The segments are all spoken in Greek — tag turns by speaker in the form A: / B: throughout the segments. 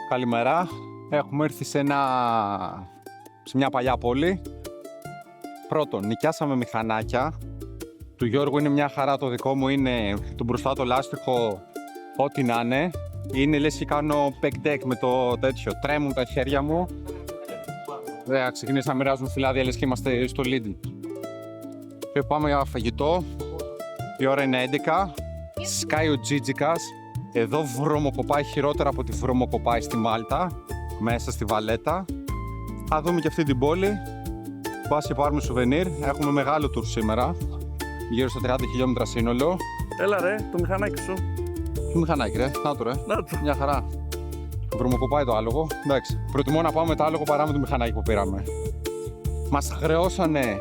A: Καλημέρα. Έχουμε έρθει σε μια παλιά πόλη. Πρώτον, νοικιάσαμε μηχανάκια. Του Γιώργου είναι μια χαρά, το δικό μου είναι το μπροστά το λάστιχο, ό,τι να είναι. Είναι λες και κάνω pack deck με το τέτοιο. Τρέμουν τα χέρια μου. Ξεκινήσει να μοιράζουν φυλάδια, λες και είμαστε στο Lidl. Και πάμε για φαγητό. Η ώρα είναι 11. Σκάει ο Τζίτζικας. Εδώ βρωμοκοπάει χειρότερα από τη βρωμοκοπάει στη Μάλτα, μέσα στη Βαλέτα. Θα δούμε και αυτή την πόλη. Πας και πάρουμε σουβενίρ. Έχουμε μεγάλο tour σήμερα. Γύρω στα 30 χιλιόμετρα σύνολο.
B: Έλα ρε, το μηχανάκι σου.
A: Το μηχανάκι ρε, να το ρε.
B: Να το.
A: Μια χαρά. Βρωμοκοπάει το άλογο. Εντάξει. Προτιμώ να πάμε με το άλογο παρά με το μηχανάκι που πήραμε. Μας χρεώσανε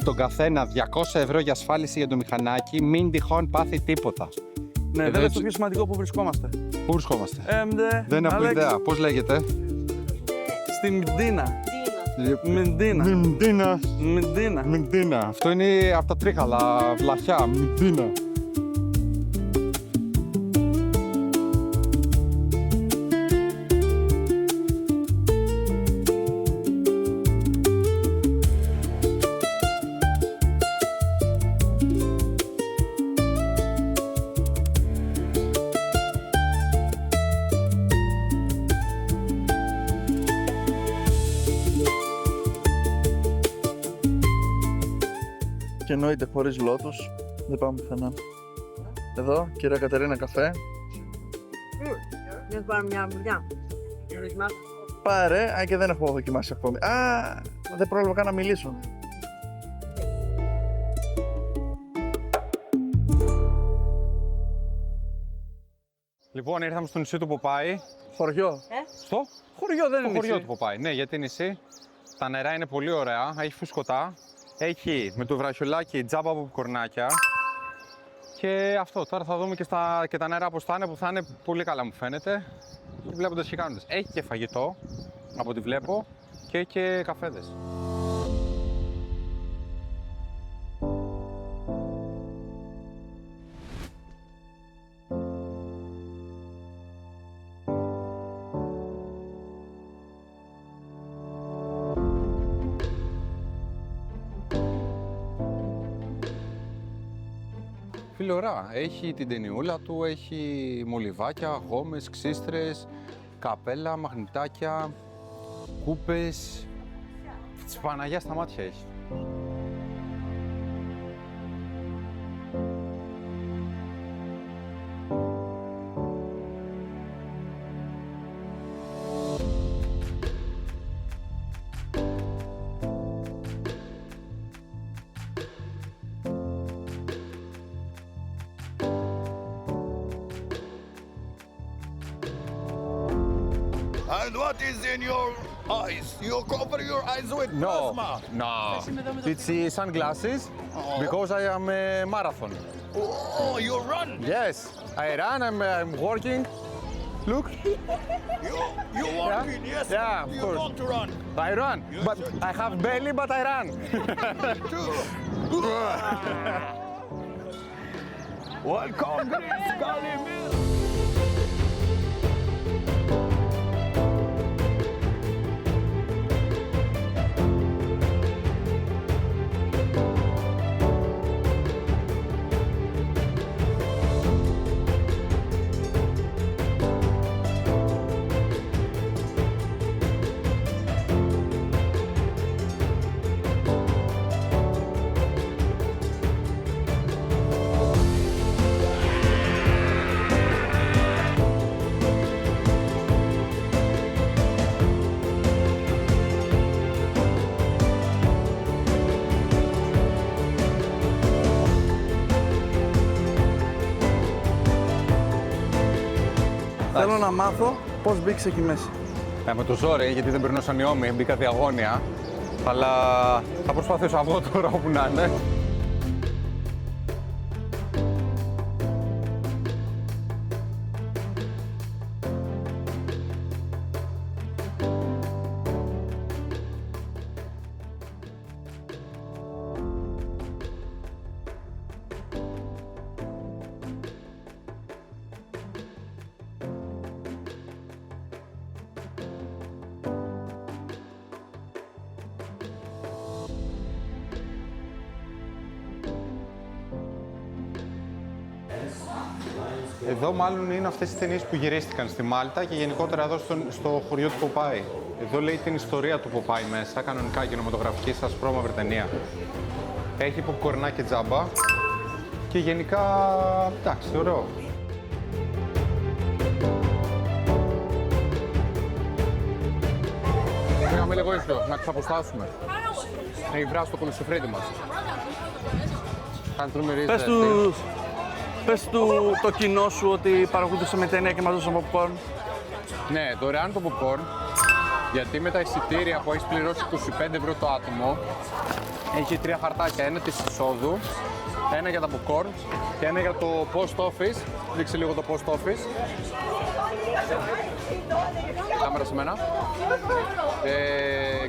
A: τον καθένα 200 ευρώ για ασφάλιση για το μηχανάκι. Μην τυχόν πάθει τίποτα.
B: Ναι, δεν είναι το πιο σημαντικό που βρισκόμαστε.
A: Πού βρισκόμαστε? Δεν έχω ιδέα. Πώς λέγεται?
B: Στη Μεντίνα.
A: Μεντίνα. Αυτό είναι από τα Τρίχαλα, Βλαχιά, Μεντίνα.
B: Και εννοείται χωρίς λότους, δεν πάμε πουθενά. Εδώ, κυρία Κατερίνα, καφέ.
C: Να πάρουμε μια μπουριά.
B: Πάρε, και δεν έχω δοκιμάσει ακόμη. Δεν πρόλαβα καν να μιλήσω.
A: Λοιπόν, ήρθαμε στο νησί του Ποπάι.
B: Χωριό.
A: Στο
B: Χωριό δεν είναι
A: χωριό
B: νησί.
A: του Ποπάι. Ναι, γιατί νησί. Τα νερά είναι πολύ ωραία, έχει φουσκωτά. Έχει με το βραχιολάκι τζάμπα από κορνάκια. Και αυτό, τώρα θα δούμε και τα νερά πώς θα είναι, που θα είναι πολύ καλά μου φαίνεται. Και βλέποντας και κάνοντας. Έχει και φαγητό, από ό,τι βλέπω, και έχει και καφέδες. Φίλε, ωραία. Έχει την ταινιούλα του, έχει μολυβάκια, γόμες, ξύστρες, καπέλα, μαγνητάκια, κούπες. Της Παναγιάς στα μάτια έχει.
D: And what is in your eyes? You cover your eyes with plasma.
A: No. It's sunglasses because I am a marathon.
D: Oh, you run.
A: Yes, I run. I'm working. Look,
D: You working? Yes.
A: Yeah, of
D: You
A: course.
D: want to run?
A: I run, but I have belly, but I run.
D: Welcome, Greece, Calimero.
B: Θέλω να μάθω πώς μπήκες εκεί μέσα.
A: Με το ζόρι, γιατί δεν περνούσαν οι ώμοι, μπήκα διαγώνια. Αλλά θα προσπαθήσω να βγω τώρα όπου να είναι. Εδώ μάλλον είναι αυτές τις ταινίες που γυρίστηκαν στη Μάλτα και γενικότερα εδώ στο χωριό του Ποπάη. Εδώ λέει την ιστορία του Ποπάη μέσα, κανονικά κινηματογραφική, σε ασπρόμαυρη ταινία. Έχει ποπκορνάκι τζάμπα και γενικά, εντάξει, ωραίο. Πήγαμε λίγο ίσιο, να ξαποστάσουμε. Έχει βράσει το κονοσυφρέτη μας.
B: Πες του το κοινό σου ότι παρακολουθήσαμε ταινία και μας δώσαν popcorn.
A: Ναι, δωρεάν το popcorn, γιατί με τα εισιτήρια που έχεις πληρώσει 25 ευρώ το άτομο, έχει 3 χαρτάκια, ένα της εισόδου, ένα για τα popcorn και ένα για το post office. Δείξε λίγο το post office. Κάμερα σε μένα.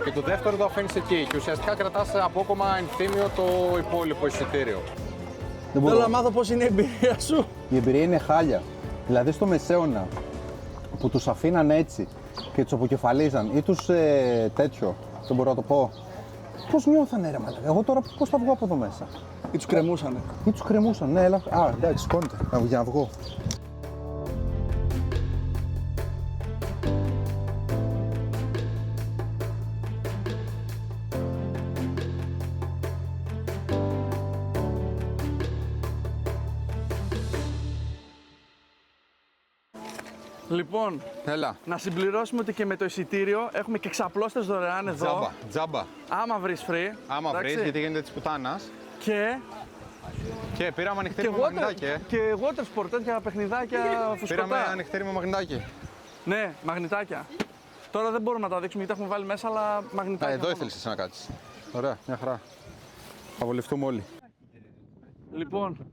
A: Και το δεύτερο το αφήνεις εκεί και ουσιαστικά κρατάς απόκομα ενθύμιο το υπόλοιπο εισιτήριο.
B: Θέλω να μάθω πώς είναι η εμπειρία σου.
A: Η εμπειρία είναι χάλια. Δηλαδή στο Μεσαίωνα που τους αφήναν έτσι και τους αποκεφαλίζαν ή τους τέτοιο, δεν μπορώ να το πω. Πώς νιώθανε ρε μαλάκα, εγώ τώρα πώς θα βγω από εδώ μέσα.
B: Ή τους κρεμούσανε.
A: Ή τους κρεμούσαν, ναι, έλα. Α, εντάξει, σηκώνεται, για να βγω.
B: Λοιπόν,
A: Έλα.
B: να συμπληρώσουμε ότι και με το εισιτήριο έχουμε και ξαπλώστες δωρεάν εδώ.
A: Τζάμπα, τζάμπα.
B: Άμα βρεις free.
A: Άμα
B: εντάξει.
A: βρεις, γιατί γίνεται της πουτάνας.
B: Και
A: πήραμε ανοιχτήρι με μαγνητάκι,
B: και water sport, τέτοια παιχνιδάκια φουσκωτά.
A: Πήραμε ανοιχτήρι με μαγνητάκι.
B: Ναι, μαγνητάκια. Τώρα δεν μπορούμε να τα δείξουμε γιατί έχουμε βάλει μέσα, αλλά μαγνητάκια.
A: Εδώ ήθελες εσύ να κάτσεις. Ωραία, μια χαρά. Θα βολευτούμε όλοι.
B: Λοιπόν,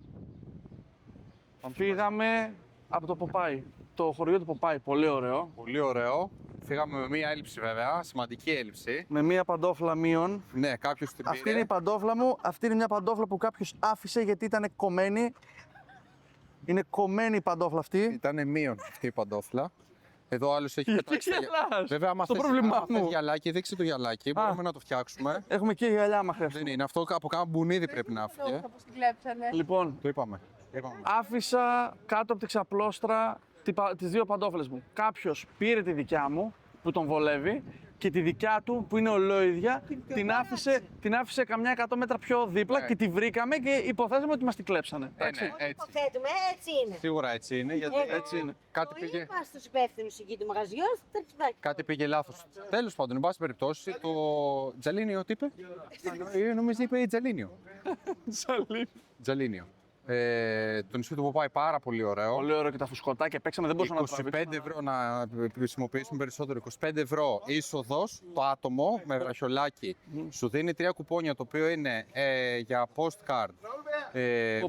B: φύγαμε από το Ποπάι. Το χωριό του Ποπάι, πολύ ωραίο.
A: Πολύ ωραίο. Φύγαμε με μία έλλειψη βέβαια, σημαντική έλλειψη.
B: Με μία παντόφλα μείον.
A: Ναι, κάποιος την πήρε.
B: Αυτή είναι η παντόφλα μου. Αυτή είναι μια παντόφλα που κάποιος άφησε γιατί ήταν κομμένη. Είναι κομμένη η παντόφλα αυτή.
A: Ήτανε μείον αυτή η παντόφλα. Εδώ άλλος έχει πετάξει. Βέβαια, άμα
B: το πρόβλημά μου.
A: γυαλάκι, δείξε το γυαλάκι. Μπορούμε να το φτιάξουμε.
B: Έχουμε και γυαλιά, άμα χρειαστεί.
A: Δεν είναι. Αυτό από κάνα μπουνίδι πρέπει να φύγει.
B: Λοιπόν,
A: Το είπαμε.
B: άφησα κάτω από τη ξαπλώστρα τις δύο παντόφλες μου. Κάποιος πήρε τη δικιά μου που τον βολεύει και τη δικιά του που είναι ολόιδια την άφησε καμιά 100 μέτρα πιο δίπλα και τη βρήκαμε και υποθέσαμε ότι μας την κλέψανε.
A: Ναι, έτσι.
C: Υποθέτουμε, έτσι είναι.
A: Σίγουρα έτσι είναι. Γιατί
B: Έτσι είναι.
A: κάτι πήγε.
C: Είμαστε τους υπεύθυνους εκεί του μαγαζιού,
A: Κάτι πήγε λάθος. Τέλος πάντων, εν πάση περιπτώσει, το Τζαλίνιο τι είπε? Νομίζω είπε Τζαλίνιο. Τζαλίνιο. Το νησί του Ποπάι πάρα πολύ ωραίο.
B: Πολύ ωραίο και τα φουσκωτάκια παίξαμε, δεν μπορούσαμε να το
A: 25 ευρώ να χρησιμοποιήσουμε περισσότερο. 25 ευρώ είσοδος το άτομο με βραχιολάκι. Σου δίνει 3 κουπόνια το οποίο είναι για postcard,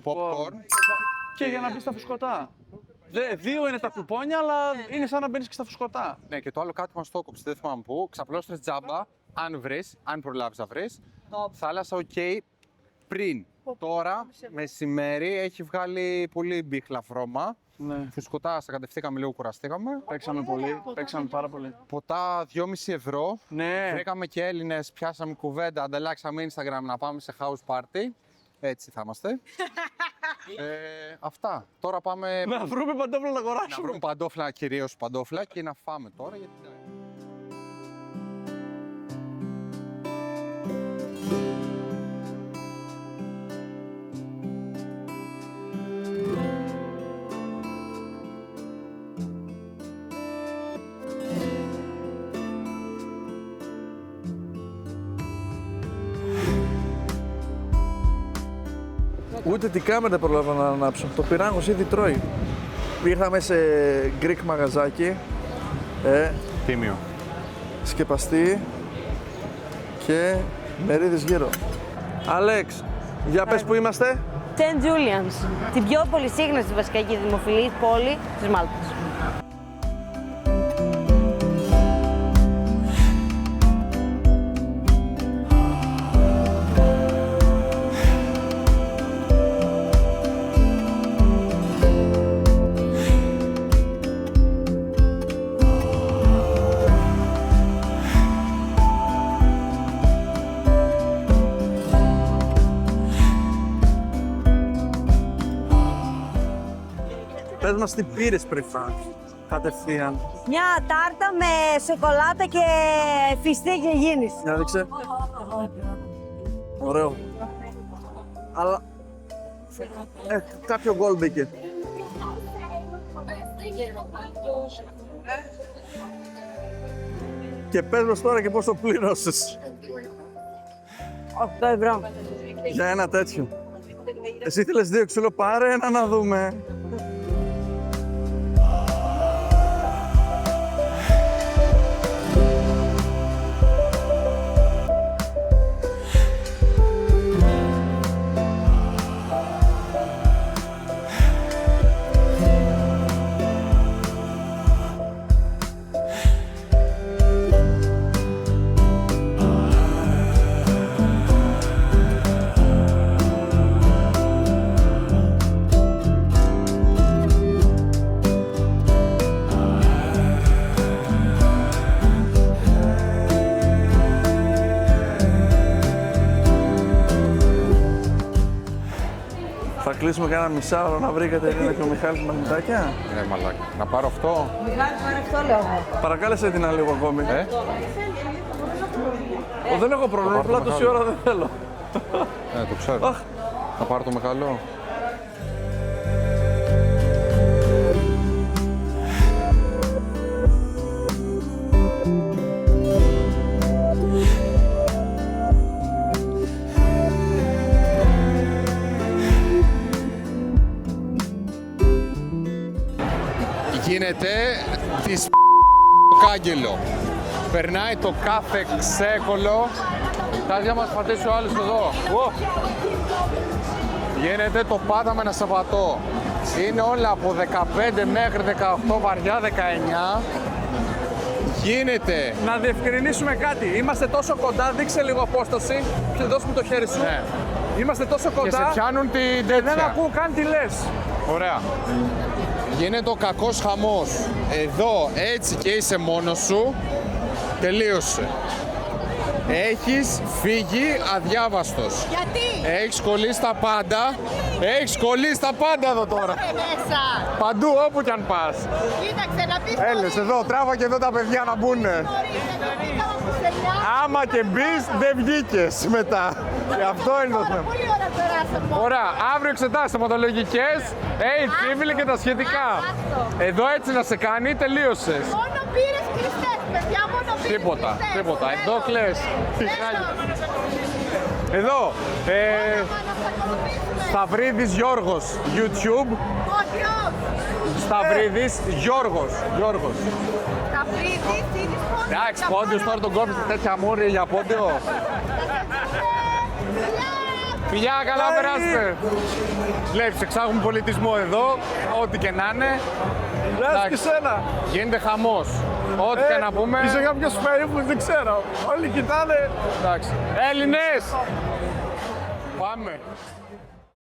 A: popcorn.
B: Και για να μπει στα φουσκωτά. Δύο είναι τα κουπόνια, αλλά είναι σαν να μπαίνεις και στα φουσκωτά.
A: Ναι, και το άλλο κάτι μας το κόψε, δεν θυμάμαι πού. Ξαπλώστρες τζάμπα, αν προλάβεις να βρεις. Θάλασσα, οκ, πριν. Τώρα, μεσημέρι, έχει βγάλει πολύ μπίχλα βρώμα.
B: Ναι.
A: Φουσκωτά, κατευθήκαμε λίγο, κουραστήκαμε.
B: Παίξαμε πολύ, παίξαμε πάρα πολύ.
A: Ποτά 2,5 ευρώ.
B: Ναι.
A: Βρήκαμε και Έλληνες, πιάσαμε κουβέντα, ανταλλάξαμε Instagram να πάμε σε house party. Έτσι θα είμαστε. Αυτά. Τώρα πάμε
B: Να βρούμε παντόφλα να
A: να
B: αγοράσουμε.
A: βρούμε παντόφλα, κυρίως παντόφλα και να φάμε τώρα.
B: Ούτε την κάμερα προλάβα να ανάψω. Το πυράγκος ήδη τρώει. Ήρθαμε σε Greek μαγαζάκι.
A: Τίμιο.
B: Σκεπαστή και μερίδες γύρω. Άλεξ, για πες που είμαστε.
C: St. Julian's, την πιο πολυσύχναστη βασικά και δημοφιλή πόλη της Μάλτας.
B: Πες μας τι πήρες πριν φας. Κατευθείαν.
C: Μια τάρτα με σοκολάτα και φιστί και γίνεις.
B: Για δείξε. Ωραίο. Αλλά... κάποιο γκολ μπήκε. Και πες μας τώρα και πόσο πλήρωσες.
C: 8 ευρώ.
B: Για ένα τέτοιο. Εσύ θέλεις 2, ξέρω πάρε ένα να δούμε. Θα κλείσουμε κάνα μισάωρο να βρει η Κατερίνα και ο Μιχάλης μαγνητάκια.
A: Ναι, μαλάκα. Να πάρω αυτό.
C: Μιχάλη, πάρε αυτό λέω εγώ.
B: Παρακάλεσε την άλλη λίγο ακόμη. Δεν έχω πρόβλημα, απλά τόση ώρα δεν θέλω.
A: Το ξέρω. Να πάρω το μεγάλο. Γίνεται της κάγκελο. Περνάει το κάθε ξέκολο. Τάζια μας πατήσει ο άλλος εδώ. Γίνεται το πάταμε ένα Σαββατό. Είναι όλα από 15 μέχρι 18, βαριά 19. Γίνεται.
B: Να διευκρινίσουμε κάτι. Είμαστε τόσο κοντά, δείξε λίγο απόσταση. Και δώσ' μου το χέρι σου.
A: Ναι.
B: Είμαστε τόσο
A: Και σε
B: κοντά
A: πιάνουν την
B: δεν
A: τέτοια.
B: ακούω καν τι λες.
A: Ωραία. Γίνεται ο κακός χαμός. Εδώ έτσι και είσαι μόνος σου. Τελείωσε. Έχεις φύγει αδιάβαστος.
E: Γιατί?
A: Έχεις κολλήσει τα πάντα. Έχεις κολλήσει τα πάντα εδώ τώρα.
E: Μέσα.
A: Παντού όπου κι αν πας.
E: Κοίταξε να πεις
A: Έλες εδώ, τράβα και εδώ τα παιδιά να μπουνε. Άμα και μπεις, δεν βγήκες μετά. Και αυτό είναι το θέμα.
E: Πολύ ώρα περάσαμε.
A: Ωραία, αύριο εξετάσεις θεματολογικές, civil και τα σχετικά. Εδώ έτσι να σε κάνει, τελείωσες.
E: Μόνο πήρες κλειστές, παιδιά, μόνο πήρες
A: Τίποτα,
E: κλειστές.
A: τίποτα.
E: Θέλω.
A: Εδώ κλαις.
E: Θέλω.
A: Εδώ,
E: Μα να σε ακολουθήσουμε.
A: Σταυρίδης Γιώργος, YouTube.
E: Όχι, όχι.
A: Σταυρίδης Γιώργος.
E: Τα βρίδεις, είδες πόντιος.
A: Εντάξει, πόντιος τώρα τον κόβεις τέτοια μούρια για πόντιο. Φιλιά, καλά περάστε. Βλέπεις, εξάγουμε πολιτισμό εδώ, ό,τι και να είναι.
B: Λες και σένα.
A: Γίνεται χαμός. Ό,τι και να πούμε.
B: Είσαι κάποιος περίπου, δεν ξέρω. Όλοι κοιτάνε.
A: Εντάξει. Έλληνες! Πάμε.